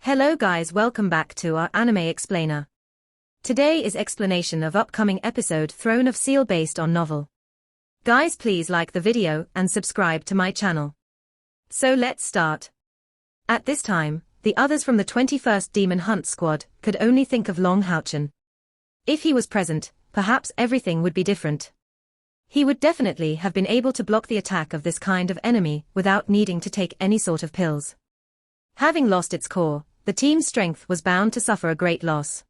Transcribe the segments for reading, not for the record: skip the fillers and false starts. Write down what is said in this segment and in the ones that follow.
Hello guys, welcome back to our anime explainer. Today is explanation of upcoming episode Throne of Seal based on novel. Guys, please like the video and subscribe to my channel. So let's start. At this time, the others from the 21st Demon Hunt squad could only think of Long Haochen. If he was present, perhaps everything would be different. He would definitely have been able to block the attack of this kind of enemy without needing to take any sort of pills. Having lost its core, the team's strength was bound to suffer a great loss.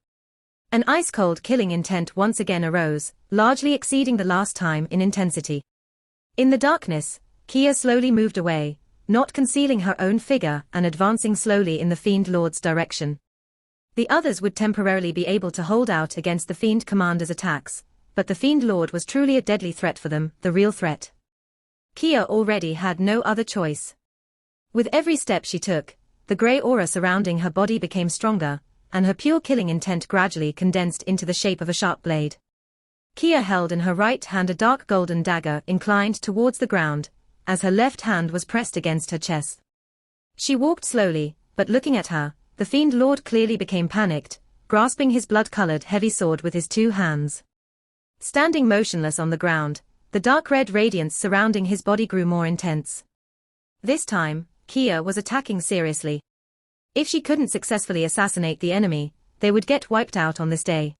An ice-cold killing intent once again arose, largely exceeding the last time in intensity. In the darkness, Kia slowly moved away, not concealing her own figure and advancing slowly in the Fiend Lord's direction. The others would temporarily be able to hold out against the Fiend Commander's attacks, but the Fiend Lord was truly a deadly threat for them, the real threat. Kia already had no other choice. With every step she took, the grey aura surrounding her body became stronger, and her pure killing intent gradually condensed into the shape of a sharp blade. Kia held in her right hand a dark golden dagger inclined towards the ground, as her left hand was pressed against her chest. She walked slowly, but looking at her, the Fiend Lord clearly became panicked, grasping his blood-colored heavy sword with his two hands. Standing motionless on the ground, the dark red radiance surrounding his body grew more intense. This time, Kia was attacking seriously. If she couldn't successfully assassinate the enemy, they would get wiped out on this day.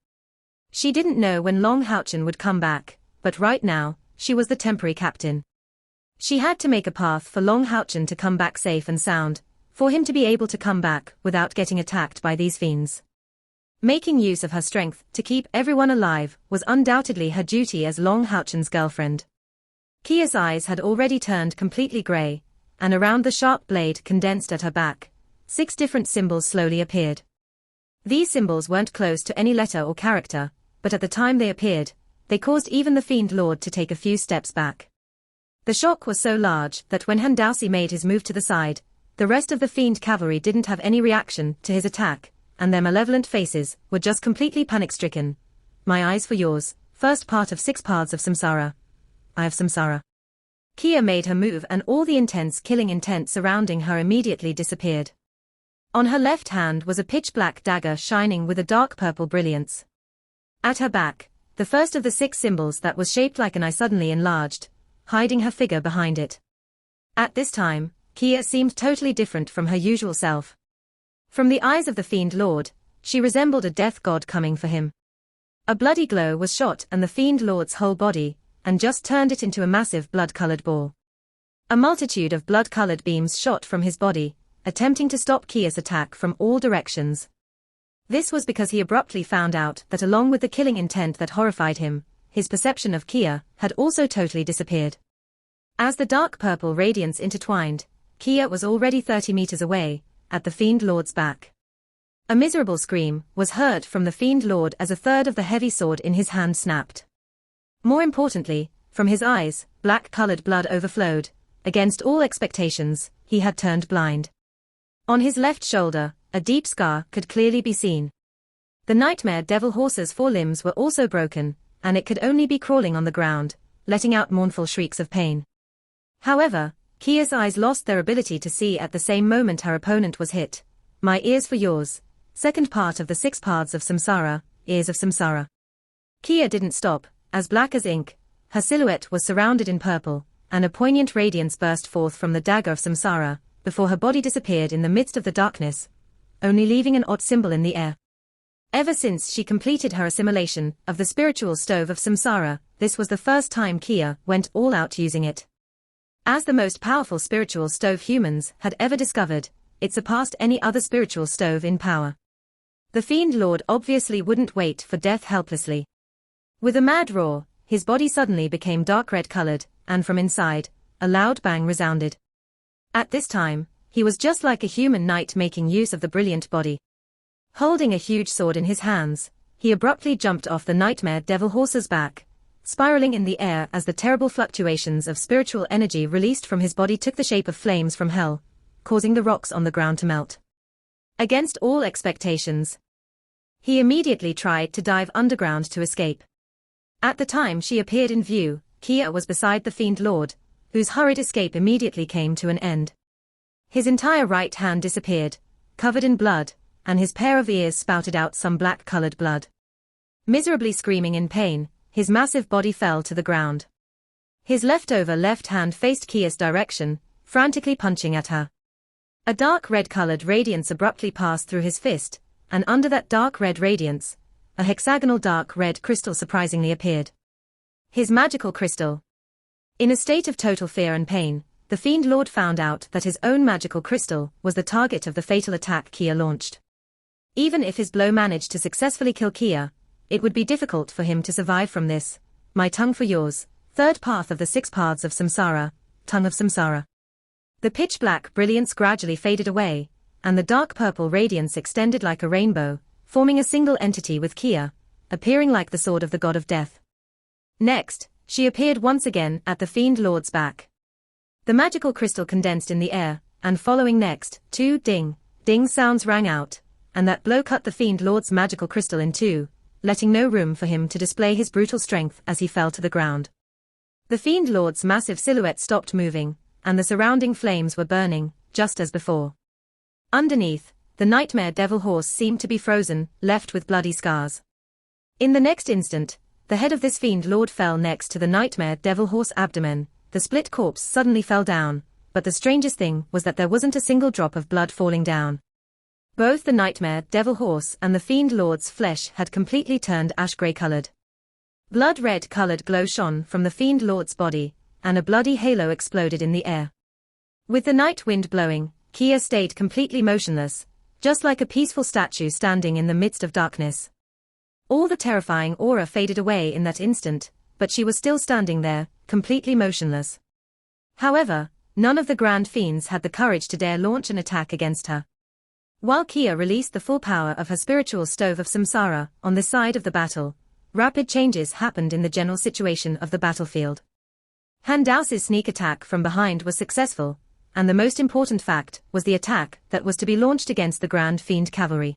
She didn't know when Long Haochen would come back, but right now, she was the temporary captain. She had to make a path for Long Haochen to come back safe and sound, for him to be able to come back without getting attacked by these fiends. Making use of her strength to keep everyone alive was undoubtedly her duty as Long Haochen's girlfriend. Kia's eyes had already turned completely grey, and around the sharp blade condensed at her back, 6 different symbols slowly appeared. These symbols weren't close to any letter or character, but at the time they appeared, they caused even the Fiend Lord to take a few steps back. The shock was so large that when Handausi made his move to the side, the rest of the Fiend cavalry didn't have any reaction to his attack, and their malevolent faces were just completely panic-stricken. My eyes for yours, first part of 6 paths of Samsara. I have Samsara. Kia made her move and all the intense killing intent surrounding her immediately disappeared. On her left hand was a pitch-black dagger shining with a dark purple brilliance. At her back, the first of the 6 symbols that was shaped like an eye suddenly enlarged, hiding her figure behind it. At this time, Kia seemed totally different from her usual self. From the eyes of the Fiend Lord, she resembled a death god coming for him. A bloody glow was shot and the Fiend Lord's whole body, and just turned it into a massive blood-colored ball. A multitude of blood-colored beams shot from his body, attempting to stop Kia's attack from all directions. This was because he abruptly found out that along with the killing intent that horrified him, his perception of Kia had also totally disappeared. As the dark purple radiance intertwined, Kia was already 30 meters away, at the Fiend Lord's back. A miserable scream was heard from the Fiend Lord as a third of the heavy sword in his hand snapped. More importantly, from his eyes, black-colored blood overflowed. Against all expectations, he had turned blind. On his left shoulder, a deep scar could clearly be seen. The nightmare devil horse's 4 limbs were also broken, and it could only be crawling on the ground, letting out mournful shrieks of pain. However, Kia's eyes lost their ability to see at the same moment her opponent was hit. My ears for yours, second part of the 6 paths of Samsara, ears of Samsara. Kia didn't stop. As black as ink, her silhouette was surrounded in purple, and a poignant radiance burst forth from the dagger of Samsara, before her body disappeared in the midst of the darkness, only leaving an odd symbol in the air. Ever since she completed her assimilation of the spiritual stove of Samsara, this was the first time Kia went all out using it. As the most powerful spiritual stove humans had ever discovered, it surpassed any other spiritual stove in power. The Fiend Lord obviously wouldn't wait for death helplessly. With a mad roar, his body suddenly became dark red-colored, and from inside, a loud bang resounded. At this time, he was just like a human knight making use of the brilliant body. Holding a huge sword in his hands, he abruptly jumped off the nightmare devil horse's back, spiraling in the air as the terrible fluctuations of spiritual energy released from his body took the shape of flames from hell, causing the rocks on the ground to melt. Against all expectations, he immediately tried to dive underground to escape. At the time she appeared in view, Kia was beside the Fiend Lord, whose hurried escape immediately came to an end. His entire right hand disappeared, covered in blood, and his pair of ears spouted out some black-colored blood. Miserably screaming in pain, his massive body fell to the ground. His leftover left hand faced Kia's direction, frantically punching at her. A dark red-colored radiance abruptly passed through his fist, and under that dark red radiance, a hexagonal dark red crystal surprisingly appeared. His magical crystal. In a state of total fear and pain, the Fiend Lord found out that his own magical crystal was the target of the fatal attack Kia launched. Even if his blow managed to successfully kill Kia, it would be difficult for him to survive from this. My tongue for yours, third path of the 6 paths of Samsara, tongue of Samsara. The pitch-black brilliance gradually faded away, and the dark purple radiance extended like a rainbow, forming a single entity with Kia, appearing like the sword of the god of death. Next, she appeared once again at the Fiend Lord's back. The magical crystal condensed in the air, and following next, 2 ding, ding sounds rang out, and that blow cut the Fiend Lord's magical crystal in 2, letting no room for him to display his brutal strength as he fell to the ground. The Fiend Lord's massive silhouette stopped moving, and the surrounding flames were burning, just as before. Underneath, the nightmare devil horse seemed to be frozen, left with bloody scars. In the next instant, the head of this Fiend Lord fell next to the nightmare devil horse abdomen. The split corpse suddenly fell down, but the strangest thing was that there wasn't a single drop of blood falling down. Both the nightmare devil horse and the Fiend Lord's flesh had completely turned ash-grey colored. Blood-red colored glow shone from the Fiend Lord's body, and a bloody halo exploded in the air. With the night wind blowing, Kia stayed completely motionless, just like a peaceful statue standing in the midst of darkness. All the terrifying aura faded away in that instant, but she was still standing there, completely motionless. However, none of the Grand Fiends had the courage to dare launch an attack against her. While Kia released the full power of her spiritual stove of Samsara on this side of the battle, rapid changes happened in the general situation of the battlefield. Han Dao's sneak attack from behind was successful, and the most important fact was the attack that was to be launched against the Grand Fiend cavalry.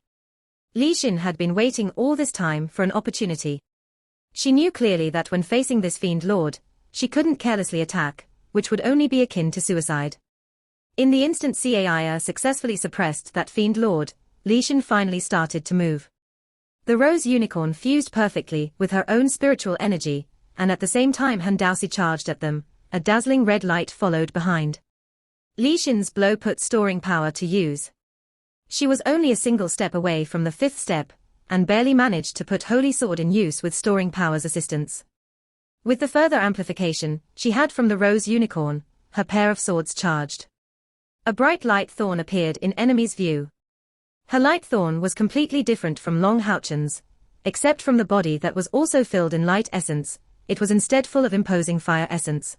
Lin Xin had been waiting all this time for an opportunity. She knew clearly that when facing this Fiend Lord, she couldn't carelessly attack, which would only be akin to suicide. In the instant Caia successfully suppressed that Fiend Lord, Lin Xin finally started to move. The Rose Unicorn fused perfectly with her own spiritual energy, and at the same time Han Dao charged at them, a dazzling red light followed behind. Lin Xin's blow put storing power to use. She was only a single step away from the 5th step, and barely managed to put Holy Sword in use with storing power's assistance. With the further amplification she had from the Rose Unicorn, her pair of swords charged. A bright light thorn appeared in enemy's view. Her light thorn was completely different from Long Haochen's, except from the body that was also filled in light essence, it was instead full of imposing fire essence.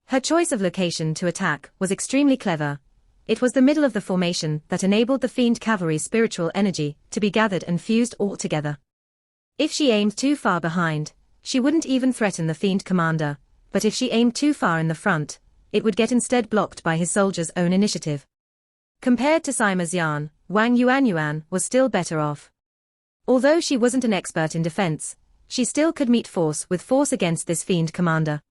Her choice of location to attack was extremely clever. It was the middle of the formation that enabled the Fiend cavalry's spiritual energy to be gathered and fused all together. If she aimed too far behind, she wouldn't even threaten the Fiend commander, but if she aimed too far in the front, it would get instead blocked by his soldiers' own initiative. Compared to Sima Xian, Wang Yuanyuan was still better off. Although she wasn't an expert in defense, she still could meet force with force against this Fiend commander.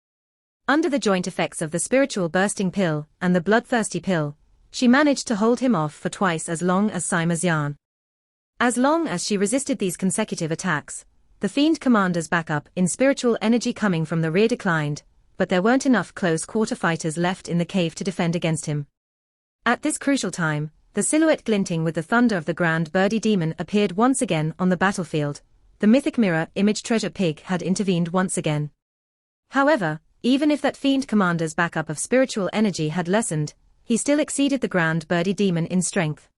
Under the joint effects of the spiritual bursting pill and the bloodthirsty pill, she managed to hold him off for twice as long as Sima Xian. As long as she resisted these consecutive attacks, the Fiend commander's backup in spiritual energy coming from the rear declined, but there weren't enough close-quarter fighters left in the cave to defend against him. At this crucial time, the silhouette glinting with the thunder of the Grand Birdie Demon appeared once again on the battlefield. The mythic mirror image treasure pig had intervened once again. However, even if that Fiend commander's backup of spiritual energy had lessened, he still exceeded the Grand Birdie Demon in strength.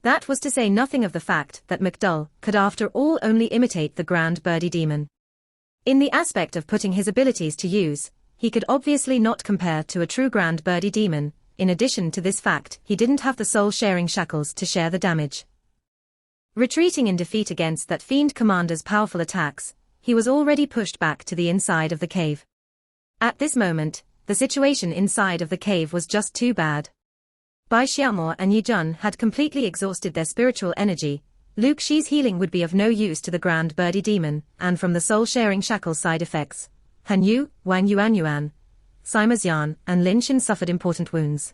That was to say nothing of the fact that McDull could after all only imitate the Grand Birdie Demon. In the aspect of putting his abilities to use, he could obviously not compare to a true Grand Birdie Demon. In addition to this fact, he didn't have the soul-sharing shackles to share the damage. Retreating in defeat against that Fiend commander's powerful attacks, he was already pushed back to the inside of the cave. At this moment, the situation inside of the cave was just too bad. Bai Xiaomo and Yi Jun had completely exhausted their spiritual energy. Luke Shi's healing would be of no use to the Grand Birdie Demon, and from the soul-sharing shackles side effects, Han Yu, Wang Yuanyuan, Sima Xian, and Lin Xin suffered important wounds.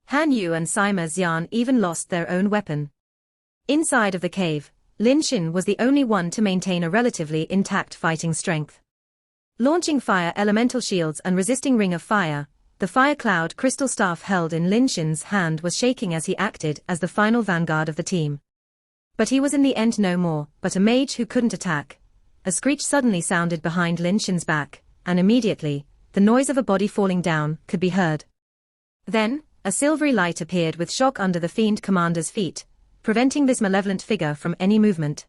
Han Yu and Sima Xian even lost their own weapon. Inside of the cave, Lin Xin was the only one to maintain a relatively intact fighting strength. Launching fire elemental shields and resisting ring of fire, the fire cloud crystal staff held in Lin Xin's hand was shaking as he acted as the final vanguard of the team. But he was in the end no more but a mage who couldn't attack. A screech suddenly sounded behind Lin Xin's back, and immediately, the noise of a body falling down could be heard. Then, a silvery light appeared with shock under the fiend commander's feet, preventing this malevolent figure from any movement.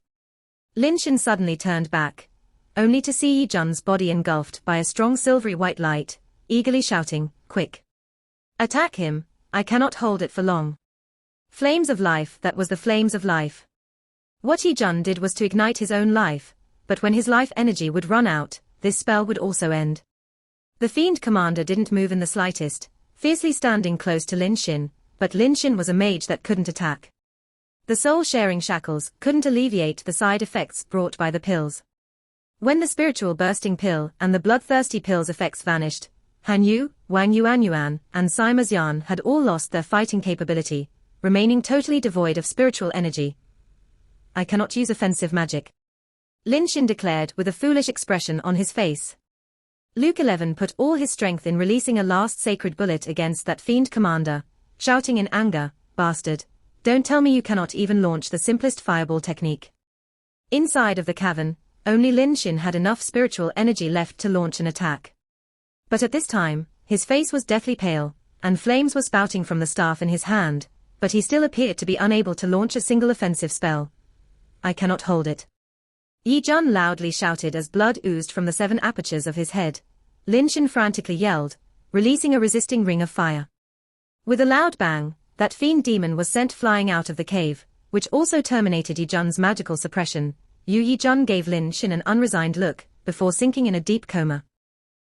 Lin Xin suddenly turned back, only to see Yi Jun's body engulfed by a strong silvery white light, eagerly shouting, "Quick! Attack him, I cannot hold it for long." Flames of life, that was the flames of life. What Yi Jun did was to ignite his own life, but when his life energy would run out, this spell would also end. The fiend commander didn't move in the slightest, fiercely standing close to Lin Xin, but Lin Xin was a mage that couldn't attack. The soul-sharing shackles couldn't alleviate the side effects brought by the pills. When the spiritual bursting pill and the bloodthirsty pill's effects vanished, Han Yu, Wang Yuanyuan, and Sima Xian had all lost their fighting capability, remaining totally devoid of spiritual energy. "I cannot use offensive magic," Lin Xin declared with a foolish expression on his face. Luke 11 put all his strength in releasing a last sacred bullet against that fiend commander, shouting in anger, "Bastard! Don't tell me you cannot even launch the simplest fireball technique." Inside of the cavern, only Lin Xin had enough spiritual energy left to launch an attack. But at this time, his face was deathly pale, and flames were spouting from the staff in his hand, but he still appeared to be unable to launch a single offensive spell. "I cannot hold it." Yi Jun loudly shouted as blood oozed from the 7 apertures of his head. Lin Xin frantically yelled, releasing a resisting ring of fire. With a loud bang, that fiend demon was sent flying out of the cave, which also terminated Yi Jun's magical suppression. Yi Jun gave Lin Xin an unresigned look, before sinking in a deep coma.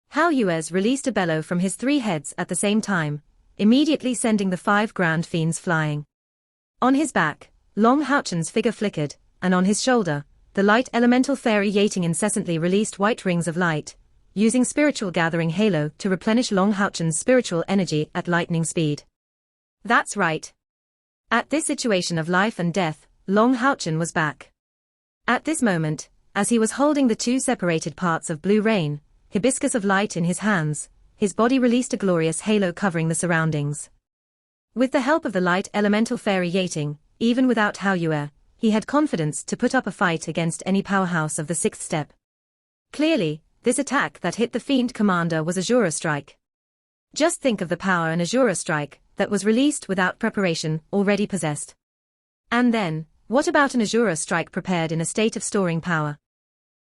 Hao Yuez released a bellow from his 3 heads at the same time, immediately sending the 5 grand fiends flying. On his back, Long Haochen's figure flickered, and on his shoulder, the light elemental fairy Yating incessantly released white rings of light, using spiritual gathering halo to replenish Long Haochen's spiritual energy at lightning speed. That's right. At this situation of life and death, Long Haochen was back. At this moment, as he was holding the 2 separated parts of blue rain, hibiscus of light in his hands, his body released a glorious halo covering the surroundings. With the help of the light elemental fairy Yating, even without Hao Yue, he had confidence to put up a fight against any powerhouse of the 6th step. Clearly, this attack that hit the fiend commander was a Azura strike. Just think of the power an Azura strike that was released without preparation already possessed. And then, what about an Azura strike prepared in a state of storing power?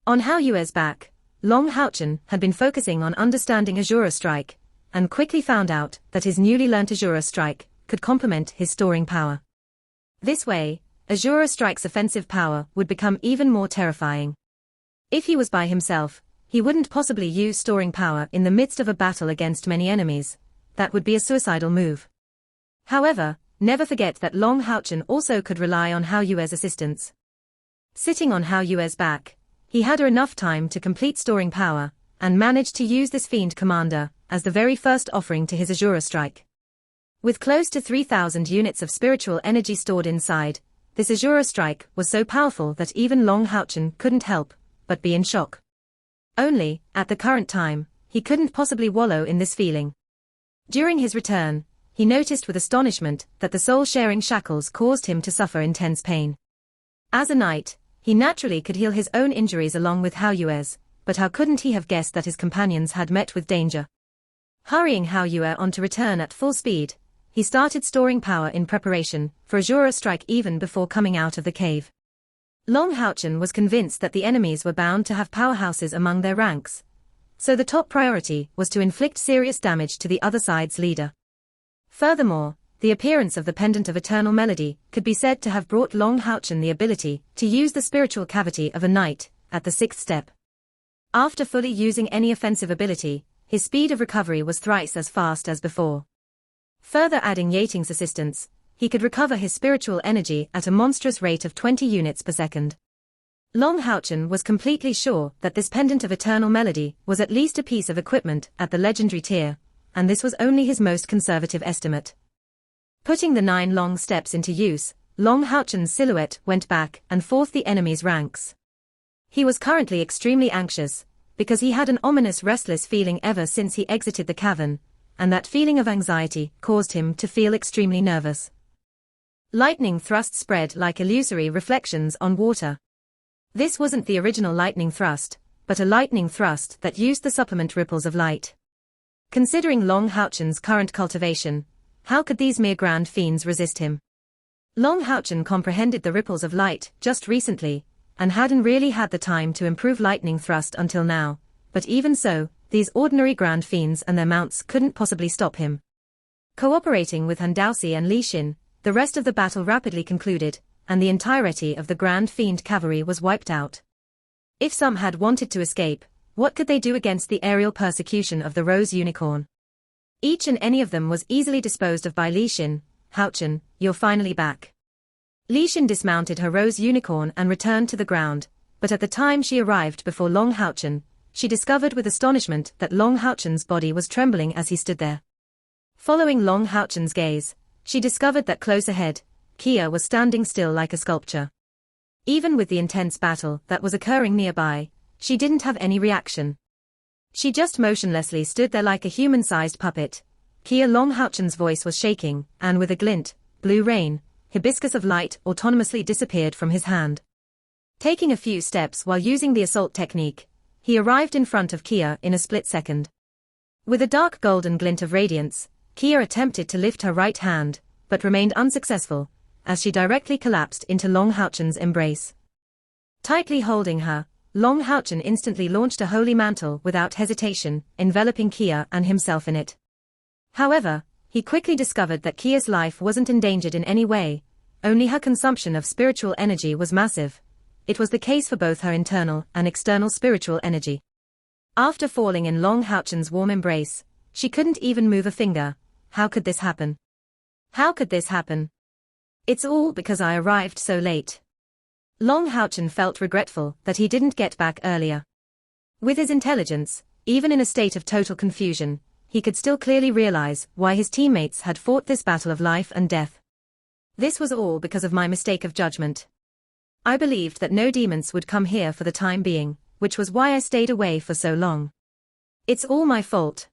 On Hao Yue's back, Long Haochen had been focusing on understanding Azura strike, and quickly found out that his newly learnt Azura strike could complement his storing power. This way, Azura strike's offensive power would become even more terrifying. If he was by himself, he wouldn't possibly use storing power in the midst of a battle against many enemies. That would be a suicidal move. However, never forget that Long Haochen also could rely on Hao Yue's assistance. Sitting on Hao Yue's back, he had enough time to complete storing power, and managed to use this fiend commander as the very first offering to his Azura strike. With close to 3,000 units of spiritual energy stored inside, this Azura strike was so powerful that even Long Haochen couldn't help but be in shock. Only, at the current time, he couldn't possibly wallow in this feeling. During his return, he noticed with astonishment that the soul-sharing shackles caused him to suffer intense pain. As a knight, he naturally could heal his own injuries along with Hao Yue's, but how couldn't he have guessed that his companions had met with danger? Hurrying Hao Yue on to return at full speed, he started storing power in preparation for Azura strike even before coming out of the cave. Long Haochen was convinced that the enemies were bound to have powerhouses among their ranks, so the top priority was to inflict serious damage to the other side's leader. Furthermore, the appearance of the Pendant of Eternal Melody could be said to have brought Long Haochen the ability to use the spiritual cavity of a knight at the 6th step. After fully using any offensive ability, his speed of recovery was thrice as fast as before. Further adding Yating's assistance, he could recover his spiritual energy at a monstrous rate of 20 units per second. Long Haochen was completely sure that this Pendant of Eternal Melody was at least a piece of equipment at the legendary tier, and this was only his most conservative estimate. Putting the 9 long steps into use, Long Haochen's silhouette went back and forth the enemy's ranks. He was currently extremely anxious, because he had an ominous restless feeling ever since he exited the cavern, and that feeling of anxiety caused him to feel extremely nervous. Lightning thrust spread like illusory reflections on water. This wasn't the original lightning thrust, but a lightning thrust that used the supplement ripples of light. Considering Long Haochen's current cultivation, how could these mere grand fiends resist him? Long Haochen comprehended the ripples of light just recently, and hadn't really had the time to improve lightning thrust until now, but even so, these ordinary grand fiends and their mounts couldn't possibly stop him. Cooperating with Handausi and Lin Xin, the rest of the battle rapidly concluded, and the entirety of the grand fiend cavalry was wiped out. If some had wanted to escape, what could they do against the aerial persecution of the Rose Unicorn? Each and any of them was easily disposed of by Lin Xin. Haochen, you're finally back. Lin Xin dismounted her Rose Unicorn and returned to the ground, but at the time she arrived before Long Haochen, she discovered with astonishment that Long Haochen's body was trembling as he stood there. Following Long Haochen's gaze, she discovered that close ahead, Kia was standing still like a sculpture. Even with the intense battle that was occurring nearby, she didn't have any reaction. She just motionlessly stood there like a human-sized puppet. Kia Long Haochen's voice was shaking, and with a glint, blue rain, hibiscus of light autonomously disappeared from his hand. Taking a few steps while using the assault technique, he arrived in front of Kia in a split second. With a dark golden glint of radiance, Kia attempted to lift her right hand, but remained unsuccessful, as she directly collapsed into Long Haochen's embrace. Tightly holding her, Long Haochen instantly launched a holy mantle without hesitation, enveloping Kia and himself in it. However, he quickly discovered that Kia's life wasn't endangered in any way, only her consumption of spiritual energy was massive. It was the case for both her internal and external spiritual energy. After falling in Long Haochen's warm embrace, she couldn't even move a finger. How could this happen? How could this happen? It's all because I arrived so late. Long Haochen felt regretful that he didn't get back earlier. With his intelligence, even in a state of total confusion, he could still clearly realize why his teammates had fought this battle of life and death. This was all because of my mistake of judgment. I believed that no demons would come here for the time being, which was why I stayed away for so long. It's all my fault.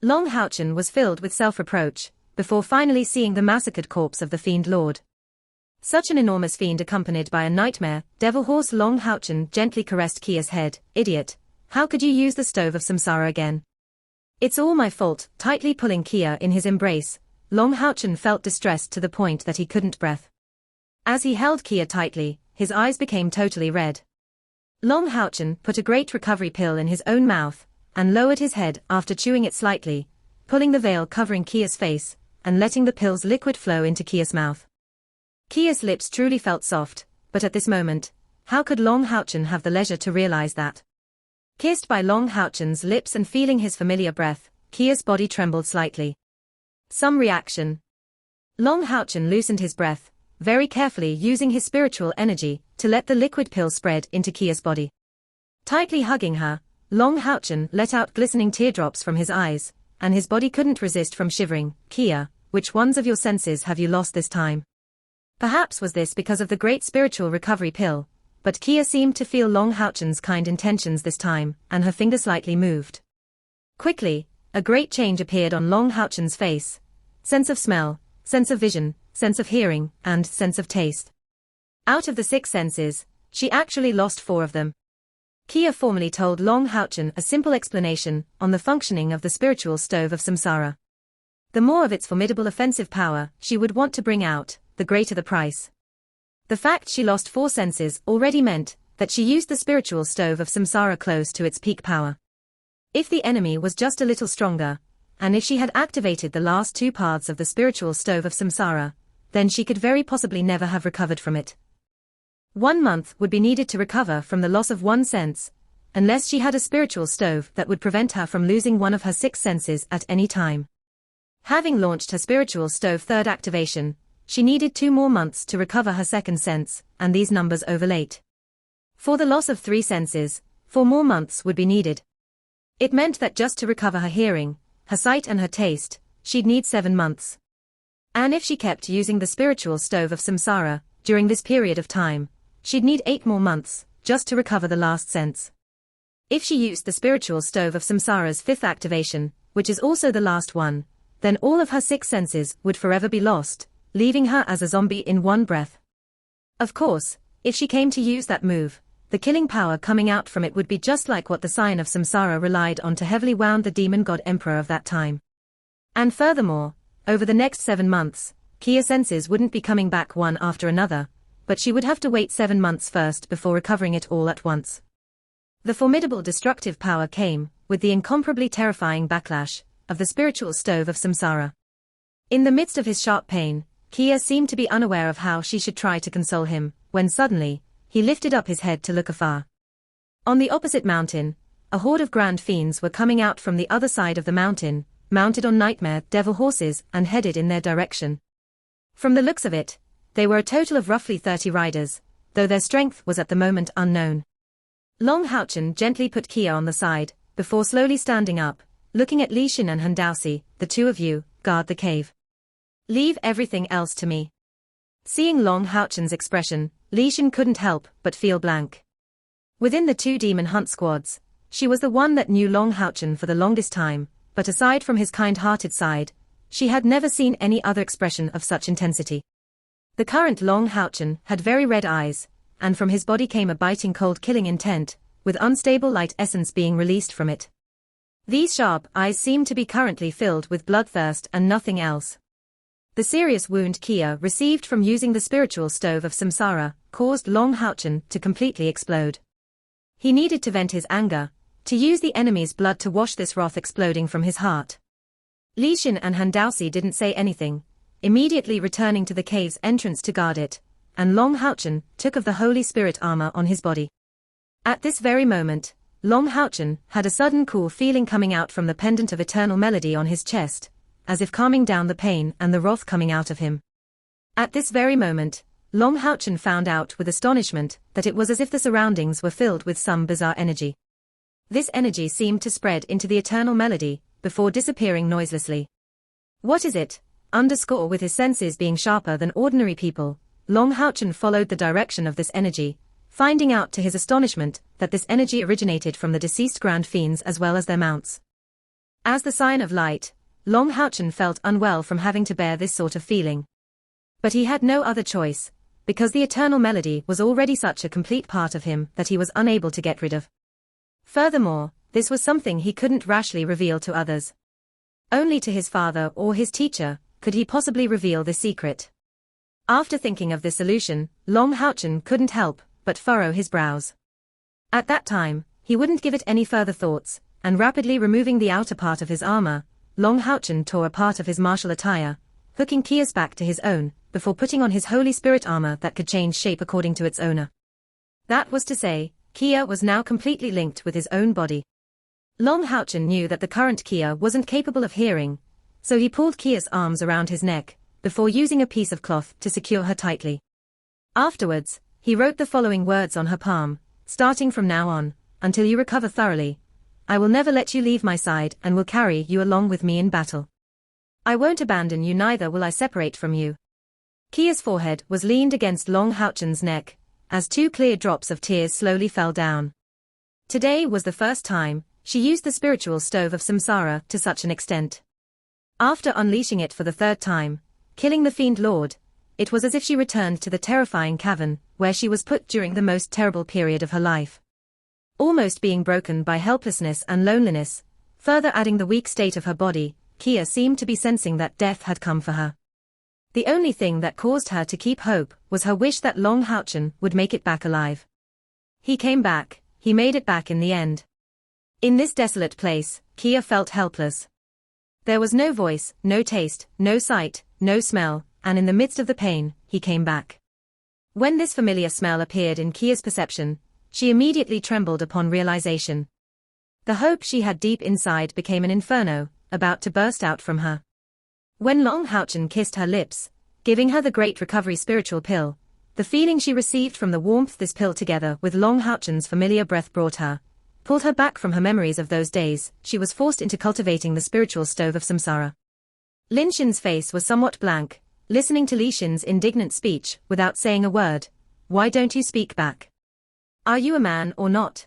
Long Haochen was filled with self-reproach, before finally seeing the massacred corpse of the Fiend Lord. Such an enormous fiend accompanied by a nightmare, devil horse. Long Haochen gently caressed Kia's head. Idiot, how could you use the stove of Samsara again? It's all my fault. Tightly pulling Kia in his embrace, Long Haochen felt distressed to the point that he couldn't breathe. As he held Kia tightly, his eyes became totally red. Long Haochen put a great recovery pill in his own mouth, and lowered his head after chewing it slightly, pulling the veil covering Kia's face, and letting the pill's liquid flow into Kia's mouth. Kia's lips truly felt soft, but at this moment, how could Long Haochen have the leisure to realize that? Kissed by Long Haochen's lips and feeling his familiar breath, Kia's body trembled slightly. Some reaction. Long Haochen loosened his breath, very carefully using his spiritual energy to let the liquid pill spread into Kia's body. Tightly hugging her, Long Haochen let out glistening teardrops from his eyes, and his body couldn't resist from shivering. Kia, which ones of your senses have you lost this time? Perhaps was this because of the great spiritual recovery pill, but Kia seemed to feel Long Haochen's kind intentions this time, and her finger slightly moved. Quickly, a great change appeared on Long Haochen's face. Sense of smell, sense of vision, sense of hearing, and sense of taste. Out of the 6 senses, she actually lost 4 of them. Kia formally told Long Haochen a simple explanation on the functioning of the spiritual stove of Samsara. The more of its formidable offensive power she would want to bring out, the greater the price. The fact she lost 4 senses already meant that she used the spiritual stove of Samsara close to its peak power. If the enemy was just a little stronger, and if she had activated the last 2 paths of the spiritual stove of Samsara, then she could very possibly never have recovered from it. 1 month would be needed to recover from the loss of 1 sense, unless she had a spiritual stove that would prevent her from losing one of her 6 senses at any time. Having launched her spiritual stove 3rd activation, she needed 2 more months to recover her 2nd sense, and these numbers overlate. For the loss of 3 senses, 4 more months would be needed. It meant that just to recover her hearing, her sight and her taste, she'd need 7 months. And if she kept using the spiritual stove of Samsara, during this period of time, she'd need 8 more months, just to recover the last sense. If she used the spiritual stove of Samsara's 5th activation, which is also the last one, then all of her 6 senses would forever be lost, leaving her as a zombie in one breath. Of course, if she came to use that move, the killing power coming out from it would be just like what the sign of Samsara relied on to heavily wound the demon god emperor of that time. And furthermore, over the next 7 months, Kia's senses wouldn't be coming back one after another, but she would have to wait 7 months first before recovering it all at once. The formidable destructive power came with the incomparably terrifying backlash of the spiritual stove of Samsara. In the midst of his sharp pain, Kia seemed to be unaware of how she should try to console him, when suddenly, he lifted up his head to look afar. On the opposite mountain, a horde of grand fiends were coming out from the other side of the mountain, mounted on nightmare devil horses and headed in their direction. From the looks of it, they were a total of roughly 30 riders, though their strength was at the moment unknown. Long Haochen gently put Kia on the side, before slowly standing up, looking at Lin Xin and Handausi, the two of you, guard the cave. Leave everything else to me. Seeing Long Haochen's expression, Lin Xin couldn't help but feel blank. Within the 2 demon hunt squads, she was the one that knew Long Haochen for the longest time, but aside from his kind-hearted side, she had never seen any other expression of such intensity. The current Long Haochen had very red eyes, and from his body came a biting cold killing intent, with unstable light essence being released from it. These sharp eyes seemed to be currently filled with bloodthirst and nothing else. The serious wound Kia received from using the spiritual stove of Samsara caused Long Haochen to completely explode. He needed to vent his anger, to use the enemy's blood to wash this wrath exploding from his heart. Lin Xin and Handausi didn't say anything, immediately returning to the cave's entrance to guard it, and Long Haochen took of the Holy Spirit armor on his body. At this very moment, Long Haochen had a sudden cool feeling coming out from the pendant of eternal melody on his chest, as if calming down the pain and the wrath coming out of him. At this very moment, Long Haochen found out with astonishment that it was as if the surroundings were filled with some bizarre energy. This energy seemed to spread into the eternal melody, before disappearing noiselessly. What is it? With his senses being sharper than ordinary people, Long Haochen followed the direction of this energy, finding out to his astonishment that this energy originated from the deceased grand fiends as well as their mounts. As the sign of light, Long Haochen felt unwell from having to bear this sort of feeling. But he had no other choice, because the eternal melody was already such a complete part of him that he was unable to get rid of. Furthermore, this was something he couldn't rashly reveal to others. Only to his father or his teacher could he possibly reveal the secret. After thinking of this solution, Long Haochen couldn't help but furrow his brows. At that time, he wouldn't give it any further thoughts, and rapidly removing the outer part of his armor, Long Haochen tore a part of his martial attire, hooking Kia's back to his own, before putting on his Holy Spirit armor that could change shape according to its owner. That was to say, Kia was now completely linked with his own body. Long Haochen knew that the current Kia wasn't capable of hearing, so he pulled Kia's arms around his neck, before using a piece of cloth to secure her tightly. Afterwards, he wrote the following words on her palm: starting from now on, until you recover thoroughly, I will never let you leave my side and will carry you along with me in battle. I won't abandon you, neither will I separate from you. Kia's forehead was leaned against Long Haochen's neck, as 2 clear drops of tears slowly fell down. Today was the first time she used the spiritual stove of Samsara to such an extent. After unleashing it for the 3rd time, killing the Fiend Lord, it was as if she returned to the terrifying cavern where she was put during the most terrible period of her life. Almost being broken by helplessness and loneliness, further adding the weak state of her body, Kia seemed to be sensing that death had come for her. The only thing that caused her to keep hope was her wish that Long Haochen would make it back alive. He came back, he made it back in the end. In this desolate place, Kia felt helpless. There was no voice, no taste, no sight, no smell, and in the midst of the pain, he came back. When this familiar smell appeared in Kia's perception, she immediately trembled upon realization. The hope she had deep inside became an inferno, about to burst out from her. When Long Haochen kissed her lips, giving her the great recovery spiritual pill, the feeling she received from the warmth this pill together with Long Haochen's familiar breath brought her, pulled her back from her memories of those days. She was forced into cultivating the spiritual stove of Samsara. Lin Xin's face was somewhat blank, listening to Li Xin's indignant speech without saying a word. Why don't you speak back? Are you a man or not?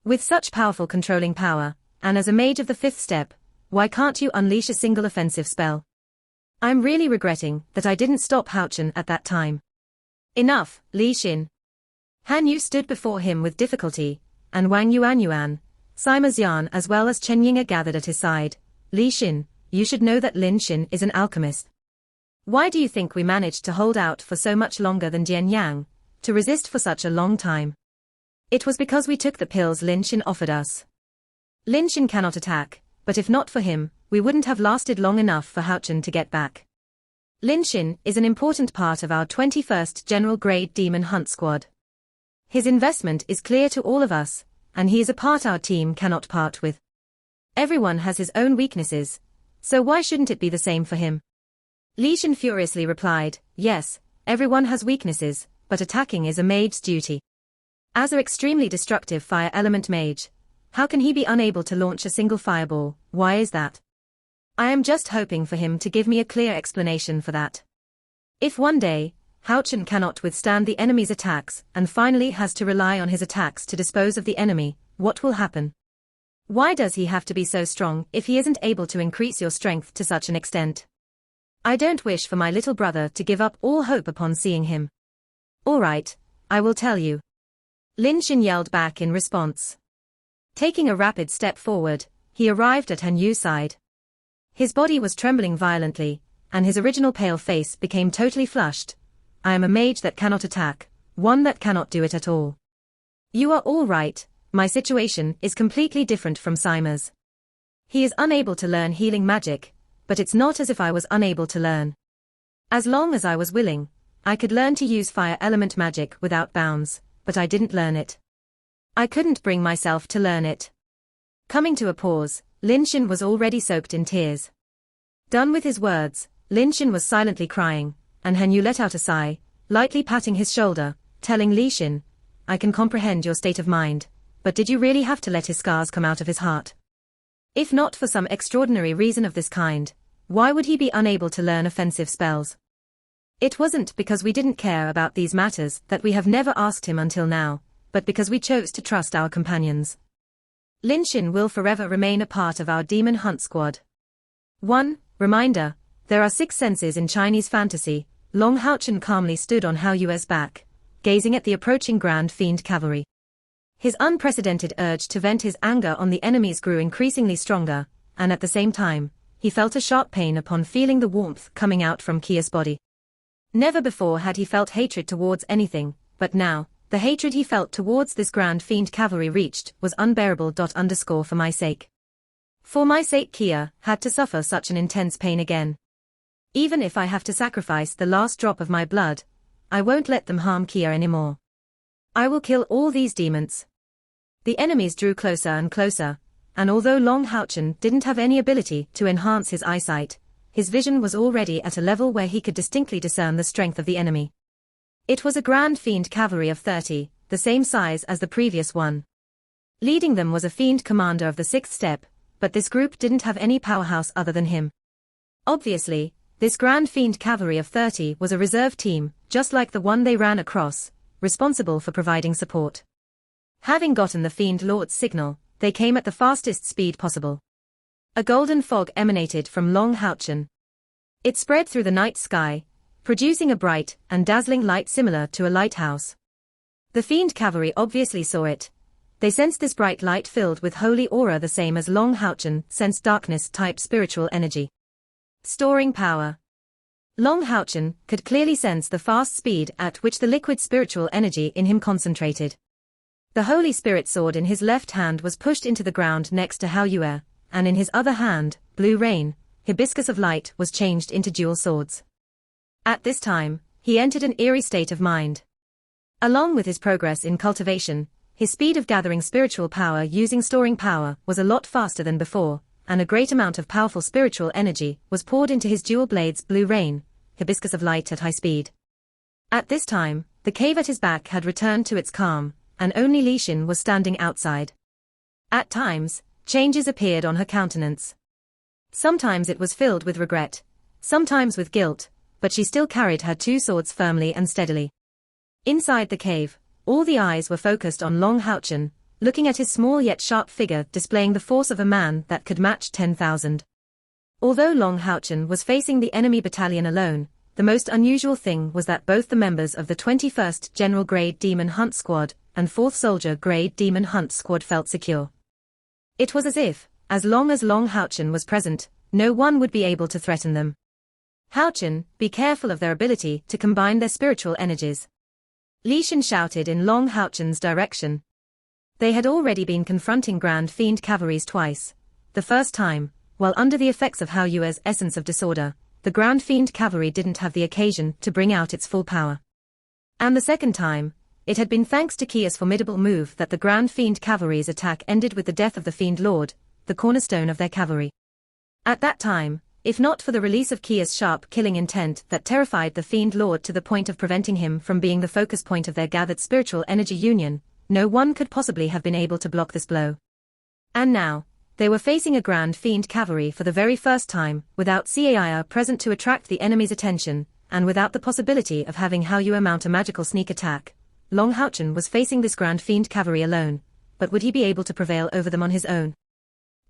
With such powerful controlling power, and as a mage of the 5th step, why can't you unleash a single offensive spell? I'm really regretting that I didn't stop Haochen at that time. Enough, Li Xin. Han Yu stood before him with difficulty, and Wang Yuan, Sima Xian as well as Chen Ying are gathered at his side. Li Xin, you should know that Lin Xin is an alchemist. Why do you think we managed to hold out for so much longer than Jian Yang, to resist for such a long time? It was because we took the pills Lin Xin offered us. Lin Xin cannot attack, but if not for him, we wouldn't have lasted long enough for Haochen to get back. Lin Xin is an important part of our 21st General Grade Demon Hunt Squad. His investment is clear to all of us, and he is a part our team cannot part with. Everyone has his own weaknesses, so why shouldn't it be the same for him? Li Xin furiously replied, yes, everyone has weaknesses, but attacking is a mage's duty. As an extremely destructive fire element mage, how can he be unable to launch a single fireball? Why is that? I am just hoping for him to give me a clear explanation for that. If one day, Haochen cannot withstand the enemy's attacks and finally has to rely on his attacks to dispose of the enemy, what will happen? Why does he have to be so strong if he isn't able to increase your strength to such an extent? I don't wish for my little brother to give up all hope upon seeing him. All right, I will tell you. Lin Xin yelled back in response. Taking a rapid step forward, he arrived at Han Yu's side. His body was trembling violently, and his original pale face became totally flushed. I am a mage that cannot attack, one that cannot do it at all. You are all right, my situation is completely different from Sima's. He is unable to learn healing magic, but it's not as if I was unable to learn. As long as I was willing, I could learn to use fire element magic without bounds, but I didn't learn it. I couldn't bring myself to learn it. Coming to a pause, Lin Xin was already soaked in tears. Done with his words, Lin Xin was silently crying, and Han Yu let out a sigh, lightly patting his shoulder, telling Li Xin, I can comprehend your state of mind, but did you really have to let his scars come out of his heart? If not for some extraordinary reason of this kind, why would he be unable to learn offensive spells? It wasn't because we didn't care about these matters that we have never asked him until now, but because we chose to trust our companions. Lin Xin will forever remain a part of our demon hunt squad. 1. Reminder, there are 6 senses in Chinese fantasy. Long Haochen calmly stood on Hao Yue's back, gazing at the approaching Grand Fiend cavalry. His unprecedented urge to vent his anger on the enemies grew increasingly stronger, and at the same time, he felt a sharp pain upon feeling the warmth coming out from Kia's body. Never before had he felt hatred towards anything, but now, the hatred he felt towards this Grand Fiend cavalry reached was unbearable. For my sake. For my sake Kia had to suffer such an intense pain again. Even if I have to sacrifice the last drop of my blood, I won't let them harm Kia anymore. I will kill all these demons. The enemies drew closer and closer, and although Long Haochen didn't have any ability to enhance his eyesight, his vision was already at a level where he could distinctly discern the strength of the enemy. It was a Grand Fiend cavalry of 30, the same size as the previous one. Leading them was a Fiend commander of the 6th step, but this group didn't have any powerhouse other than him. Obviously, this Grand Fiend cavalry of 30 was a reserve team, just like the one they ran across, responsible for providing support. Having gotten the Fiend Lord's signal, they came at the fastest speed possible. A golden fog emanated from Long Haochen. It spread through the night sky, producing a bright and dazzling light similar to a lighthouse. The Fiend cavalry obviously saw it. They sensed this bright light filled with holy aura, the same as Long Haochen sensed darkness-type spiritual energy. Storing power. Long Haochen could clearly sense the fast speed at which the liquid spiritual energy in him concentrated. The Holy Spirit sword in his left hand was pushed into the ground next to Hao Yue, and in his other hand, Blue Rain, Hibiscus of Light, was changed into dual swords. At this time, he entered an eerie state of mind. Along with his progress in cultivation, his speed of gathering spiritual power using storing power was a lot faster than before, and a great amount of powerful spiritual energy was poured into his dual blades Blue Rain, Hibiscus of Light at high speed. At this time, the cave at his back had returned to its calm, and only Li Xin was standing outside. At times, changes appeared on her countenance. Sometimes it was filled with regret, sometimes with guilt, but she still carried her two swords firmly and steadily. Inside the cave, all the eyes were focused on Long Haochen, looking at his small yet sharp figure displaying the force of a man that could match 10,000. Although Long Haochen was facing the enemy battalion alone, the most unusual thing was that both the members of the 21st General Grade Demon Hunt Squad and 4th Soldier Grade Demon Hunt Squad felt secure. It was as long as Long Haochen was present, no one would be able to threaten them. Haochen, be careful of their ability to combine their spiritual energies. Lin Xin shouted in Long Haochen's direction. They had already been confronting Grand Fiend cavalries twice. The first time, while under the effects of Hao Yue's essence of disorder, the Grand Fiend cavalry didn't have the occasion to bring out its full power. And the second time, it had been thanks to Kia's formidable move that the Grand Fiend cavalry's attack ended with the death of the Fiend Lord, the cornerstone of their cavalry. At that time, if not for the release of Kia's sharp killing intent that terrified the Fiend Lord to the point of preventing him from being the focus point of their gathered spiritual energy union, no one could possibly have been able to block this blow. And now, they were facing a Grand Fiend cavalry for the very first time, without Caia present to attract the enemy's attention, and without the possibility of having Hao Yue mount a magical sneak attack. Long Haochen was facing this Grand Fiend cavalry alone, but would he be able to prevail over them on his own?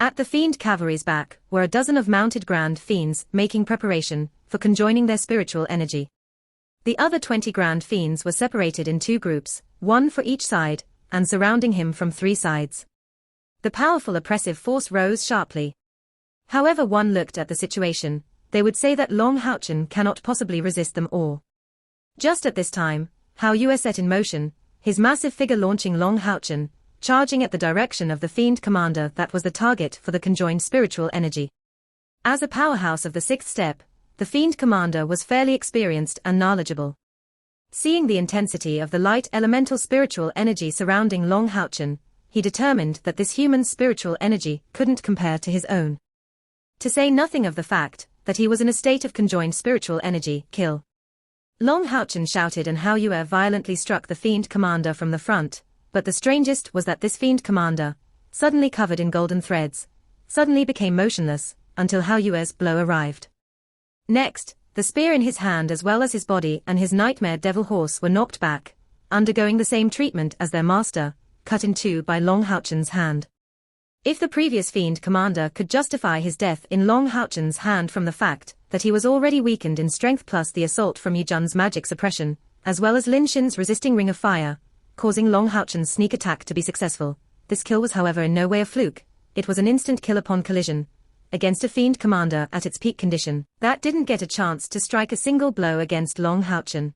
At the Fiend cavalry's back were a dozen of mounted Grand Fiends making preparation for conjoining their spiritual energy. The other 20 Grand Fiends were separated in two groups, one for each side, and surrounding him from three sides. The powerful oppressive force rose sharply. However one looked at the situation, they would say that Long Haochen cannot possibly resist them all. Just at this time, Hao Yue set in motion, his massive figure launching Long Haochen, charging at the direction of the Fiend Commander that was the target for the conjoined spiritual energy. As a powerhouse of the sixth step, the Fiend Commander was fairly experienced and knowledgeable. Seeing the intensity of the light elemental spiritual energy surrounding Long Haochen, he determined that this human spiritual energy couldn't compare to his own. To say nothing of the fact that he was in a state of conjoined spiritual energy, kill. Long Haochen shouted and Hao Yue violently struck the Fiend Commander from the front, but the strangest was that this Fiend Commander, suddenly covered in golden threads, suddenly became motionless, until Hao Yue's blow arrived. Next, the spear in his hand as well as his body and his nightmare devil horse were knocked back, undergoing the same treatment as their master, cut in two by Long Haochen's hand. If the previous Fiend Commander could justify his death in Long Haochen's hand from the fact that he was already weakened in strength plus the assault from Yijun's magic suppression, as well as Lin Xin's resisting ring of fire, causing Long Haochen's sneak attack to be successful, this kill was however in no way a fluke, it was an instant kill upon collision, against a Fiend Commander at its peak condition, that didn't get a chance to strike a single blow against Long Haochen.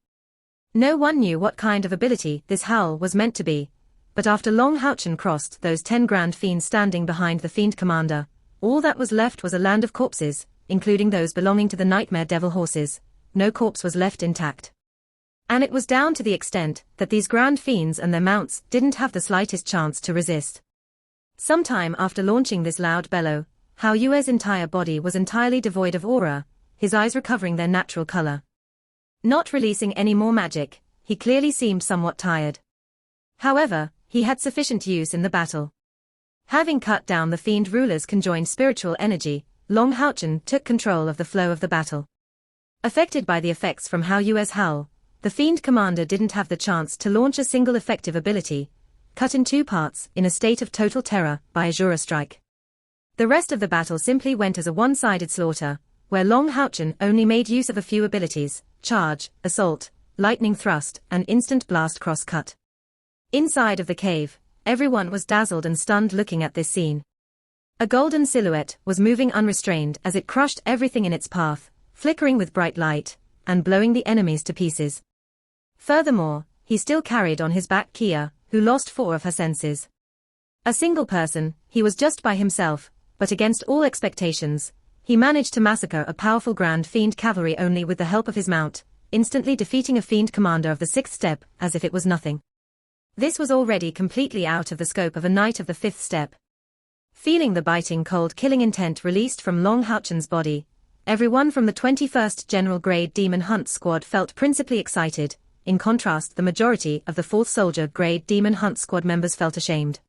No one knew what kind of ability this howl was meant to be, but after Long Haochen crossed those 10 Grand Fiends standing behind the Fiend Commander, all that was left was a land of corpses, including those belonging to the Nightmare Devil horses. No corpse was left intact. And it was down to the extent that these Grand Fiends and their mounts didn't have the slightest chance to resist. Sometime after launching this loud bellow, Hao Yue's entire body was entirely devoid of aura, his eyes recovering their natural color. Not releasing any more magic, he clearly seemed somewhat tired. However, he had sufficient use in the battle. Having cut down the Fiend ruler's conjoined spiritual energy, Long Haochen took control of the flow of the battle. Affected by the effects from Hao Yue's howl, the Fiend Commander didn't have the chance to launch a single effective ability, cut in two parts in a state of total terror by a Jura strike. The rest of the battle simply went as a one-sided slaughter, where Long Haochen only made use of a few abilities, charge, assault, lightning thrust, and instant blast cross-cut. Inside of the cave, everyone was dazzled and stunned looking at this scene. A golden silhouette was moving unrestrained as it crushed everything in its path, flickering with bright light, and blowing the enemies to pieces. Furthermore, he still carried on his back Kia, who lost 4 of her senses. A single person, he was just by himself, but against all expectations, he managed to massacre a powerful Grand Fiend cavalry only with the help of his mount, instantly defeating a Fiend Commander of the 6th step as if it was nothing. This was already completely out of the scope of a knight of the 5th step. Feeling the biting cold killing intent released from Long Haochen's body, everyone from the 21st General Grade Demon Hunt Squad felt principally excited. In contrast, the majority of the 4th Soldier Grade Demon Hunt Squad members felt ashamed.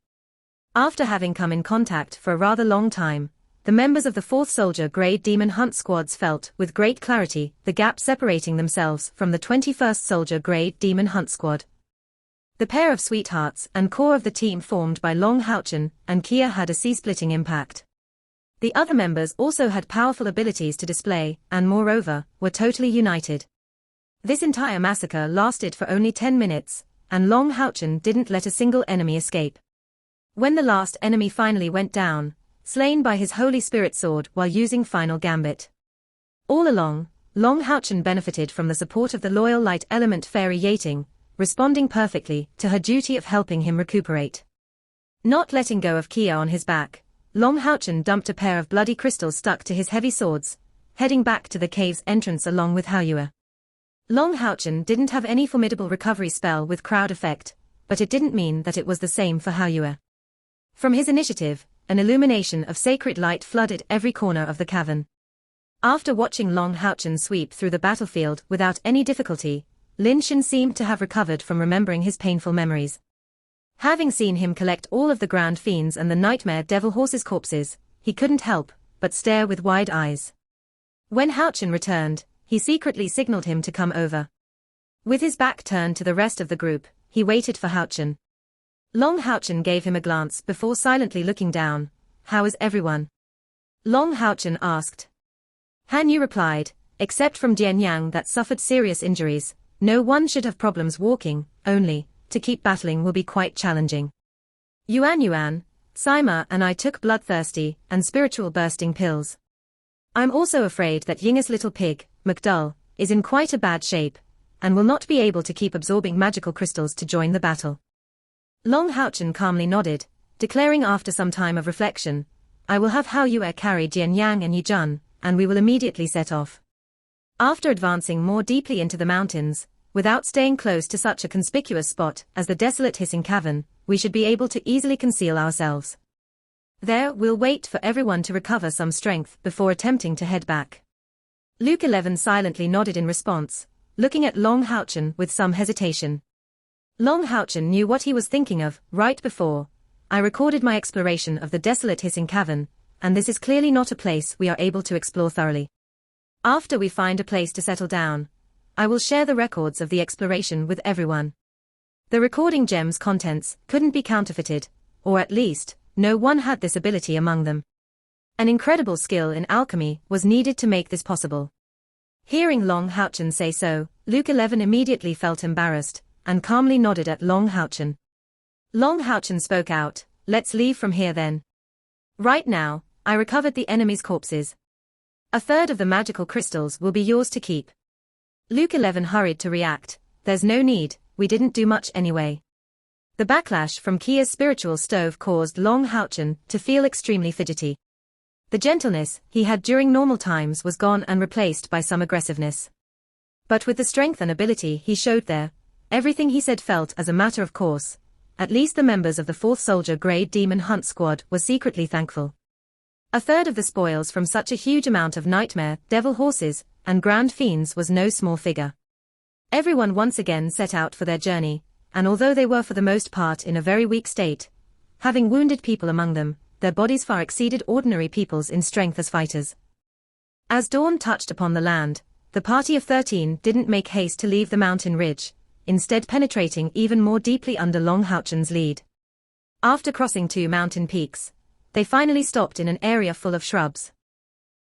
After having come in contact for a rather long time, the members of the 4th Soldier Grade Demon Hunt Squads felt, with great clarity, the gap separating themselves from the 21st Soldier Grade Demon Hunt Squad. The pair of sweethearts and core of the team formed by Long Haochen and Kia had a sea-splitting impact. The other members also had powerful abilities to display, and moreover, were totally united. This entire massacre lasted for only 10 minutes, and Long Haochen didn't let a single enemy escape. When the last enemy finally went down, slain by his Holy Spirit sword while using Final Gambit. All along, Long Haochen benefited from the support of the loyal light element fairy Yating, responding perfectly to her duty of helping him recuperate. Not letting go of Kia on his back, Long Haochen dumped a pair of bloody crystals stuck to his heavy swords, heading back to the cave's entrance along with Haoyue. Long Haochen didn't have any formidable recovery spell with crowd effect, but it didn't mean that it was the same for Haoyue. From his initiative, an illumination of sacred light flooded every corner of the cavern. After watching Long Haochen sweep through the battlefield without any difficulty, Lin Xin seemed to have recovered from remembering his painful memories. Having seen him collect all of the Grand Fiends and the Nightmare Devil Horse's corpses, he couldn't help but stare with wide eyes. When Haochen returned, he secretly signaled him to come over. With his back turned to the rest of the group, he waited for Haochen. Long Haochen gave him a glance before silently looking down. "How is everyone?" Long Haochen asked. Han Yu replied, "Except from Jian Yang that suffered serious injuries, no one should have problems walking, only, to keep battling will be quite challenging. Yuan, Sima and I took bloodthirsty and spiritual bursting pills. I'm also afraid that Ying's little pig, McDull, is in quite a bad shape, and will not be able to keep absorbing magical crystals to join the battle." Long Haochen calmly nodded, declaring after some time of reflection, "I will have Haoyue carry Jian Yang and Yijun, and we will immediately set off." After advancing more deeply into the mountains, without staying close to such a conspicuous spot as the desolate hissing cavern, we should be able to easily conceal ourselves. There, we'll wait for everyone to recover some strength before attempting to head back. Luke 11 silently nodded in response, looking at Long Haochen with some hesitation. Long Haochen knew what he was thinking of. "Right before I recorded my exploration of the desolate hissing cavern, and this is clearly not a place we are able to explore thoroughly. After we find a place to settle down, I will share the records of the exploration with everyone." The recording gem's contents couldn't be counterfeited, or at least, no one had this ability among them. An incredible skill in alchemy was needed to make this possible. Hearing Long Haochen say so, Luke 11 immediately felt embarrassed, and calmly nodded at Long Haochen. Long Haochen spoke out, "Let's leave from here then. Right now, I recovered the enemy's corpses. A third of the magical crystals will be yours to keep." Luke 11 hurried to react, "There's no need, we didn't do much anyway." The backlash from Kia's spiritual stove caused Long Haochen to feel extremely fidgety. The gentleness he had during normal times was gone and replaced by some aggressiveness. But with the strength and ability he showed there, everything he said felt as a matter of course. At least the members of the 4th Soldier Grade Demon Hunt Squad were secretly thankful. A third of the spoils from such a huge amount of Nightmare Devil Horses and Grand Fiends was no small figure. Everyone once again set out for their journey, and although they were for the most part in a very weak state, having wounded people among them, their bodies far exceeded ordinary people's in strength as fighters. As dawn touched upon the land, the party of 13 didn't make haste to leave the mountain ridge, instead penetrating even more deeply under Long Haochen's lead. After crossing 2 mountain peaks, they finally stopped in an area full of shrubs.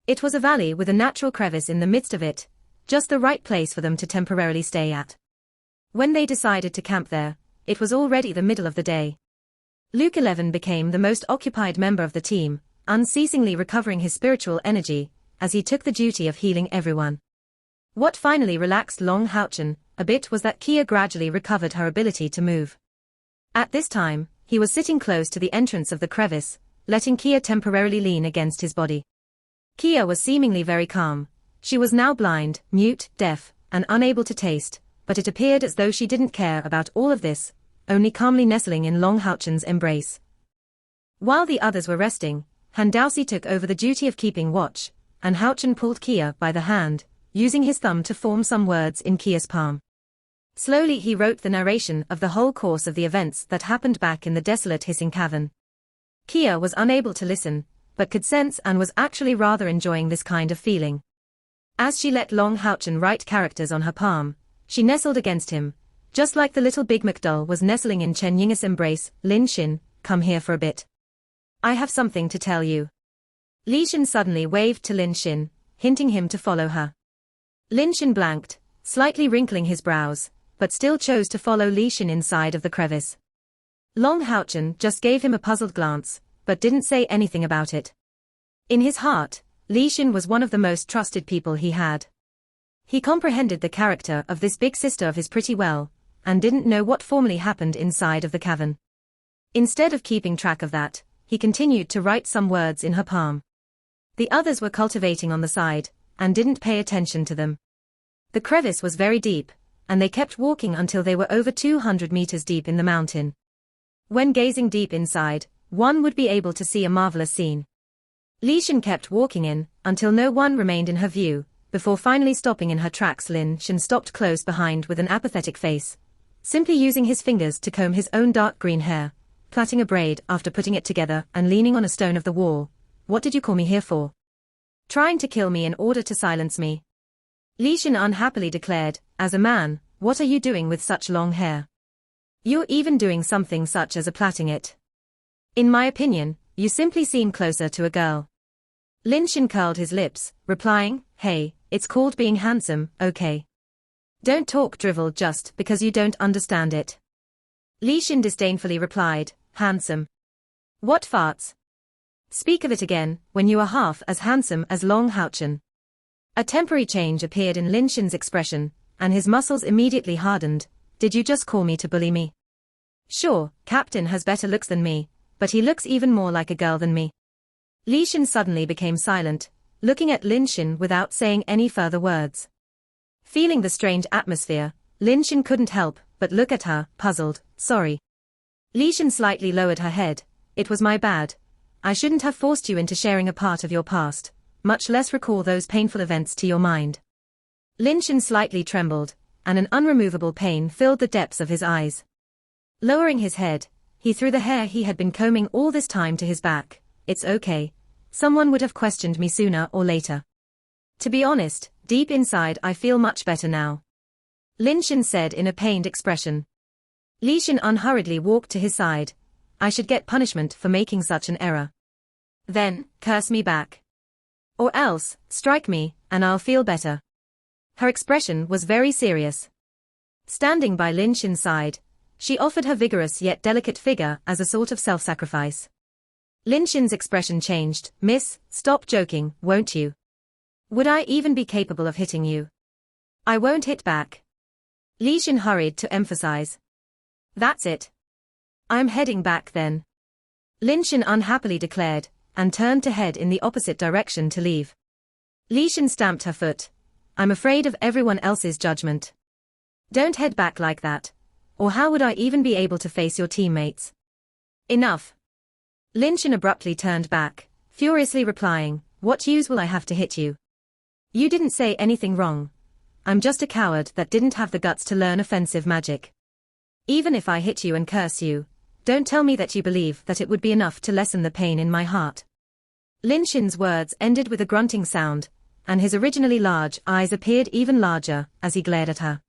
It was a valley with a natural crevice in the midst of it, just the right place for them to temporarily stay at. When they decided to camp there, it was already the middle of the day. Luke 11 became the most occupied member of the team, unceasingly recovering his spiritual energy, as he took the duty of healing everyone. What finally relaxed Long Haochen a bit was that Kia gradually recovered her ability to move. At this time, he was sitting close to the entrance of the crevice, letting Kia temporarily lean against his body. Kia was seemingly very calm. She was now blind, mute, deaf, and unable to taste, but it appeared as though she didn't care about all of this, only calmly nestling in Long Haochen's embrace. While the others were resting, Han Daoxi took over the duty of keeping watch, and Haochen pulled Kia by the hand, using his thumb to form some words in Kia's palm. Slowly he wrote the narration of the whole course of the events that happened back in the desolate hissing cavern. Kia was unable to listen, but could sense and was actually rather enjoying this kind of feeling. As she let Long Haochen write characters on her palm, she nestled against him, just like the little Big McDull was nestling in Chen Ying's embrace. Lin Xin, come here for a bit. I have something to tell you. Li Xin suddenly waved to Lin Xin, hinting him to follow her. Lin Xin blanked, slightly wrinkling his brows, but still chose to follow Li Xin inside of the crevice. Long Haochen just gave him a puzzled glance, but didn't say anything about it. In his heart, Li Xin was one of the most trusted people he had. He comprehended the character of this big sister of his pretty well, and didn't know what formerly happened inside of the cavern. Instead of keeping track of that, he continued to write some words in her palm. The others were cultivating on the side, and didn't pay attention to them. The crevice was very deep, and they kept walking until they were over 200 meters deep in the mountain. When gazing deep inside, one would be able to see a marvelous scene. Li Xin kept walking in, until no one remained in her view, before finally stopping in her tracks. Lin Xin stopped close behind with an apathetic face, simply using his fingers to comb his own dark green hair, plaiting a braid after putting it together and leaning on a stone of the wall. What did you call me here for? Trying to kill me in order to silence me? Li Xin unhappily declared, as a man, what are you doing with such long hair? You're even doing something such as plaiting it. In my opinion, you simply seem closer to a girl. Lin Xin curled his lips, replying, hey, it's called being handsome, okay? Don't talk drivel just because you don't understand it. Li Xin disdainfully replied, handsome? What farts? Speak of it again, when you are half as handsome as Long Haochen. A temporary change appeared in Lin Xin's expression, and his muscles immediately hardened. Did you just call me to bully me? Sure, Captain has better looks than me, but he looks even more like a girl than me. Li Xin suddenly became silent, looking at Lin Xin without saying any further words. Feeling the strange atmosphere, Lin Xin couldn't help but look at her, puzzled. Sorry. Li Xin slightly lowered her head. It was my bad. I shouldn't have forced you into sharing a part of your past, much less recall those painful events to your mind. Lin Xin slightly trembled, and an unremovable pain filled the depths of his eyes. Lowering his head, he threw the hair he had been combing all this time to his back. It's okay. Someone would have questioned me sooner or later. To be honest, deep inside I feel much better now. Lin Xin said in a pained expression. Li Xin unhurriedly walked to his side. I should get punishment for making such an error. Then, curse me back. Or else, strike me, and I'll feel better. Her expression was very serious. Standing by Lin Xin's side, she offered her vigorous yet delicate figure as a sort of self-sacrifice. Lin Xin's expression changed. Miss, stop joking, won't you? Would I even be capable of hitting you? I won't hit back. Li Xin hurried to emphasize. That's it. I'm heading back then. Lin Xin unhappily declared, and turned to head in the opposite direction to leave. Li Xin stamped her foot. I'm afraid of everyone else's judgment. Don't head back like that, or how would I even be able to face your teammates? Enough. Lin Xin abruptly turned back, furiously replying, what use will I have to hit you? You didn't say anything wrong. I'm just a coward that didn't have the guts to learn offensive magic. Even if I hit you and curse you, don't tell me that you believe that it would be enough to lessen the pain in my heart. Lin Xin's words ended with a grunting sound, and his originally large eyes appeared even larger as he glared at her.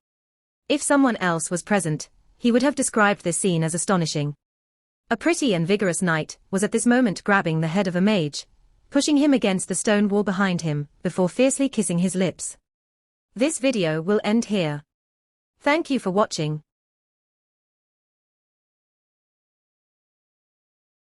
If someone else was present, he would have described this scene as astonishing. A pretty and vigorous knight was at this moment grabbing the head of a mage, pushing him against the stone wall behind him, before fiercely kissing his lips. This video will end here. Thank you for watching.